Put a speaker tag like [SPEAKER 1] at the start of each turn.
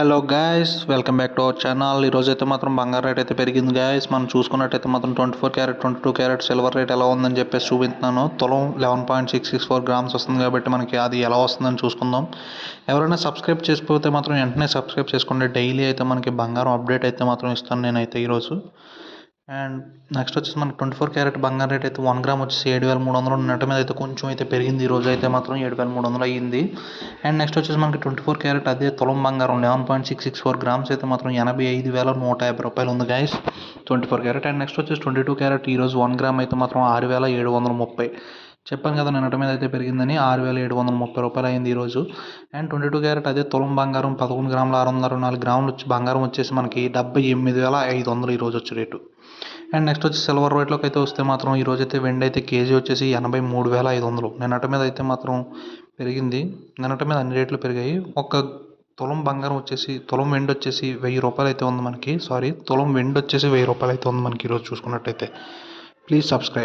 [SPEAKER 1] Hello guys, welcome back to our channel. ఈరోజైతే మాత్రం బంగారం రేట్ అయితే పెరిగింది గాయస్. మనం చూసుకున్నట్టయితే మాత్రం 24 క్యారెట్ 22 క్యారెట్ సిల్వర్ రేట్ ఎలా ఉందని చెప్పేసి చూపిస్తున్నాను. తులం 11.664 గ్రామ్స్ వస్తుంది కాబట్టి మనకి అది ఎలా వస్తుందని చూసుకుందాం. ఎవరైనా సబ్స్క్రైబ్ చేసుకోకపోతే మాత్రం వెంటనే సబ్స్క్రైబ్ చేసుకోండి. డైలీ అయితే మనకి బంగారం అప్డేట్ అయితే మాత్రం ఇస్తాను నేనైతే ఈరోజు. అండ్ నెక్స్ట్ వచ్చేసి మనకి 24 క్యారెట్ బంగారం రేట్ అయితే 1 గ్రామ్ వచ్చేసి 7,300 నెట్ మీద అయితే కొంచెం అయితే పెరిగింది. ఈరోజు అయితే మాత్రం 7,300 అయ్యింది. అండ్ నెక్స్ట్ వచ్చేసి మనకి 24 క్యారెట్ అదే తులం బంగారం 11.664 గ్రామ్స్ అయితే మాత్రం 85,150 రూపాయలు ఉంది గైస్ 24 క్యారెట్. అండ్ నెక్స్ట్ వచ్చేసి 22 క్యారెట్ ఈరోజు 1 గ్రామ్ అయితే మాత్రం 6,730. చెప్పాను కదా నిన్నటి మీద అయితే పెరిగిందని. 6,730 రూపాయలు అయింది ఈరోజు. అండ్ 22 క్యారెట్ అదే తులం బంగారం 11 గ్రాముల 624 గ్రాములు వచ్చి బంగారం వచ్చేసి మనకి 78,500 ఈరోజు వచ్చే రేటు. అండ్ నెక్స్ట్ వచ్చి సిల్వర్ రేట్లోకి అయితే వస్తే మాత్రం ఈరోజు అయితే వెండి అయితే కేజీ వచ్చేసి 83,500. నిన్నటి మీద అయితే మాత్రం పెరిగింది. నిన్నటి మీద అన్ని రేట్లు పెరిగాయి. ఒక తులం బంగారం వచ్చేసి తులం వెండి వచ్చేసి 1,000 రూపాయలు అయితే ఉంది మనకి. తులం వెండి వచ్చేసి 1,000 రూపాయలు అయితే ఉంది మనకి ఈరోజు చూసుకున్నట్టయితే. Please subscribe.